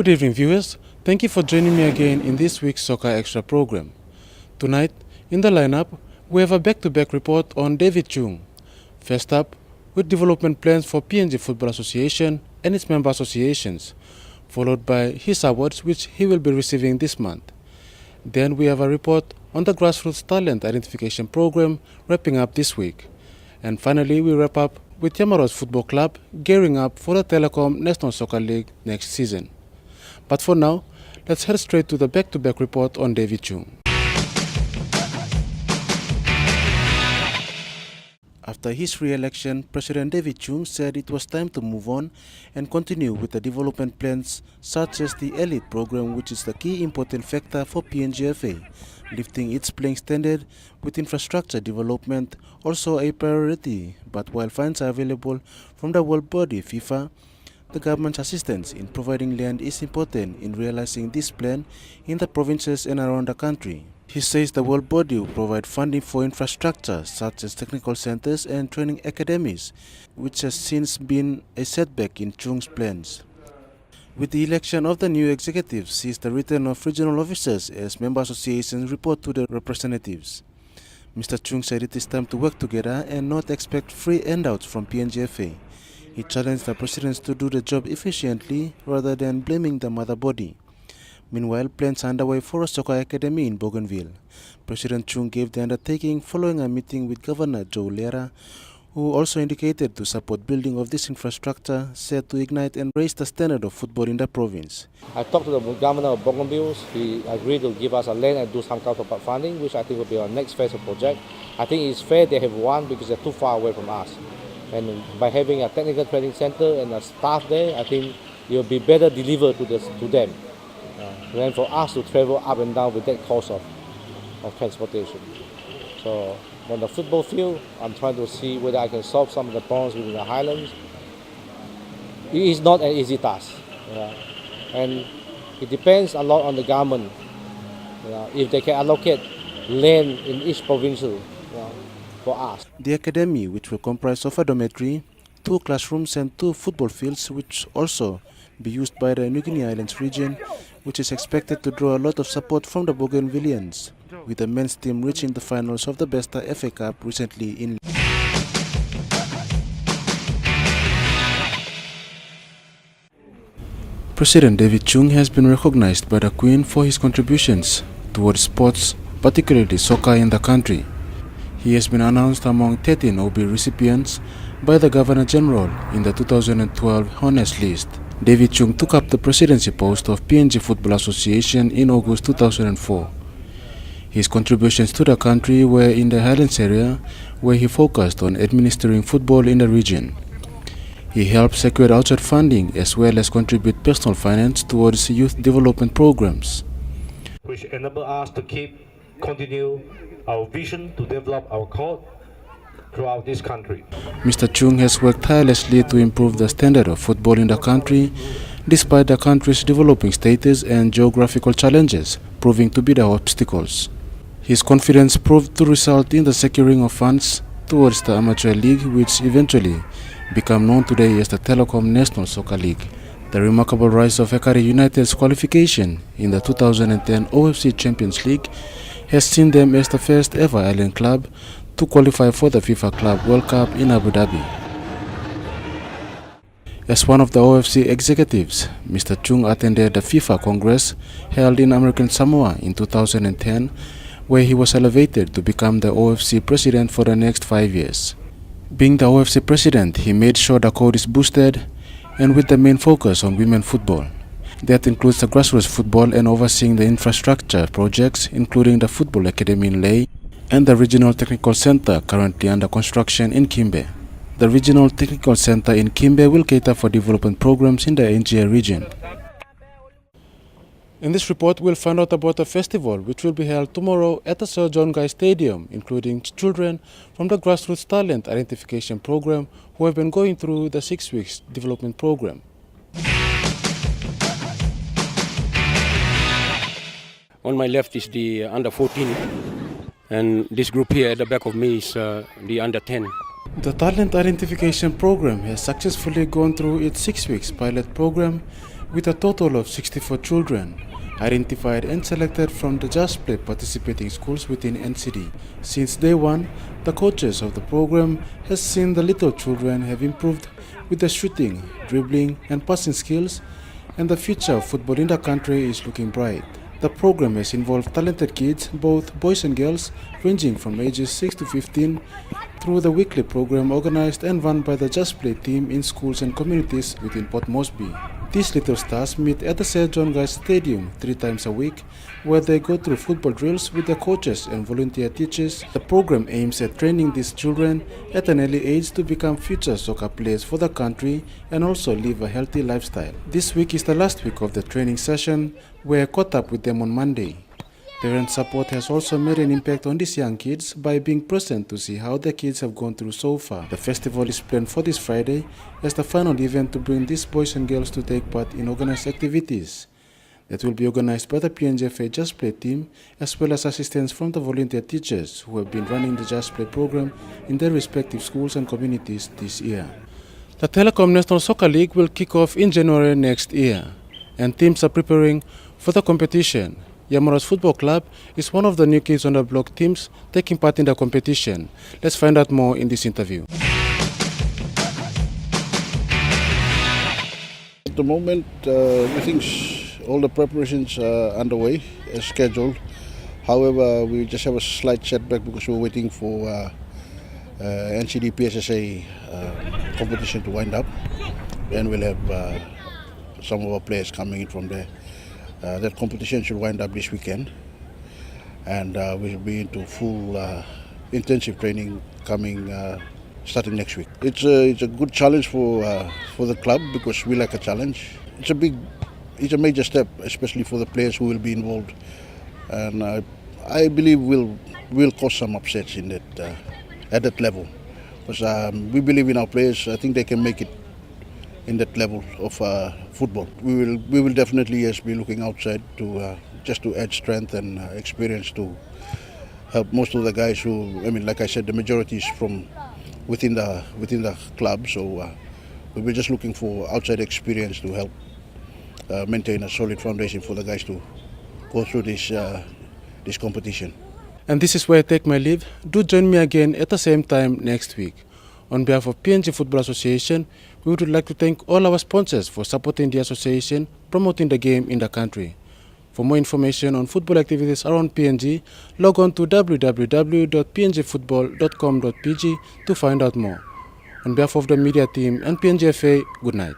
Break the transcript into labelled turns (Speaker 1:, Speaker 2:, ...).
Speaker 1: Good evening, viewers. Thank you for joining me again in this week's Soka Xtra program. Tonight, in the lineup, we have a back-to-back report on David Chung. First up, with development plans for PNG Football Association and its member associations, followed by his awards which he will be receiving this month. Then we have a report on the Grassroots Talent Identification Program wrapping up this week. And finally, we wrap up with Yamaros Football Club gearing up for the Telecom National Soccer League next season. But for now, let's head straight to the back-to-back report on David Chung. After his re-election, President David Chung said it was time to move on and continue with the development plans such as the Elite program, which is the key important factor for PNGFA, lifting its playing standard with infrastructure development also a priority. But while funds are available from the world body FIFA, the government's assistance in providing land is important in realizing this plan in the provinces and around the country. He says the world body will provide funding for infrastructure such as technical centers and training academies, which has since been a setback in Chung's plans. With the election of the new executives sees the return of regional officers as member associations report to the representatives. Mr. Chung said it is time to work together and not expect free handouts from PNGFA. He challenged the presidents to do the job efficiently rather than blaming the mother body. Meanwhile, plans are underway for a soccer academy in Bougainville. President Chung gave the undertaking following a meeting with Governor Joe Lera, who also indicated to support building of this infrastructure set to ignite and raise the standard of football in the province.
Speaker 2: I talked to the governor of Bougainville. He agreed to give us a land and do some counterpart funding, which I think will be our next phase of project. I think it's fair they have one because they're too far away from us. And by having a technical training center and a staff there, I think it will be better delivered to them than for us to travel up and down with that cost of transportation. So on the football field, I'm trying to see whether I can solve some of the problems within the highlands. It is not an easy task. And it depends a lot on the government. If they can allocate land in each province for us.
Speaker 1: The academy, which will comprise of a dormitory, 2 classrooms and 2 football fields, which also be used by the New Guinea Islands region, which is expected to draw a lot of support from the Bougainvilleans, with the men's team reaching the finals of the Besta FA Cup recently in. President David Chung has been recognized by the Queen for his contributions towards sports, particularly soccer in the country. He has been announced among 13 OB recipients by the Governor General in the 2012 Honors List. David Chung took up the presidency post of PNG Football Association in August 2004. His contributions to the country were in the Highlands area, where he focused on administering football in the region. He helped secure outside funding as well as contribute personal finance towards youth development programs,
Speaker 3: which enable us to continue our vision to develop our court throughout this country.
Speaker 1: Mr. Chung has worked tirelessly to improve the standard of football in the country, despite the country's developing status and geographical challenges proving to be the obstacles. His confidence proved to result in the securing of funds towards the amateur league, which eventually became known today as the Telecom National Soccer League. The remarkable rise of Ekari United's qualification in the 2010 OFC Champions League has seen them as the first ever island club to qualify for the FIFA Club World Cup in Abu Dhabi. As one of the OFC executives, Mr. Chung attended the FIFA Congress held in American Samoa in 2010, where he was elevated to become the OFC president for the next 5 years. Being the OFC president, he made sure the code is boosted and with the main focus on women football. That includes the grassroots football and overseeing the infrastructure projects, including the Football Academy in Ley and the Regional Technical Center currently under construction in Kimbe. The Regional Technical Center in Kimbe will cater for development programs in the NGA region. In this report, we'll find out about a festival which will be held tomorrow at the Sir John Guy Stadium, including children from the Grassroots Talent Identification Program who have been going through the 6 weeks development program.
Speaker 4: On my left is the under 14, and this group here at the back of me is the under 10.
Speaker 1: The Talent Identification Program has successfully gone through its 6 weeks pilot program with a total of 64 children identified and selected from the Just Play participating schools within NCD. Since day one, the coaches of the program has seen the little children have improved with the shooting, dribbling and passing skills, and the future of football in the country is looking bright. The program has involved talented kids, both boys and girls, ranging from ages 6 to 15, through the weekly program organized and run by the Just Play team in schools and communities within Port Moresby. These little stars meet at the Sir John Guy Stadium 3 times a week, where they go through football drills with their coaches and volunteer teachers. The program aims at training these children at an early age to become future soccer players for the country and also live a healthy lifestyle. This week is the last week of the training session, where I caught up with them on Monday. Parent support has also made an impact on these young kids by being present to see how the kids have gone through so far. The festival is planned for this Friday as the final event to bring these boys and girls to take part in organized activities that will be organized by the PNGFA Just Play team, as well as assistance from the volunteer teachers who have been running the Just Play program in their respective schools and communities this year. The Telecom National Soccer League will kick off in January next year, and teams are preparing for the competition. Yamaro's Football Club is one of the new kids on the block teams taking part in the competition. Let's find out more in this interview.
Speaker 5: At the moment, we think all the preparations are underway as scheduled. However, we just have a slight setback because we're waiting for NCD PSSA competition to wind up. Then we'll have some of our players coming in from there. That competition should wind up this weekend, and we'll be into full intensive training coming starting next week. It's a good challenge for the club because we like a challenge. It's a major step, especially for the players who will be involved, and I believe we'll cause some upsets in that at that level, because we believe in our players. I think they can make it in that level of football. We will definitely be looking outside to just to add strength and experience to help most of the guys who, I mean, like I said, the majority is from within the club. So we were just looking for outside experience to help maintain a solid foundation for the guys to go through this competition.
Speaker 1: And this is where I take my leave. Do join me again at the same time next week. On behalf of PNG Football Association, we would like to thank all our sponsors for supporting the association, promoting the game in the country. For more information on football activities around PNG, log on to www.pngfootball.com.pg to find out more. On behalf of the media team and PNGFA, good night.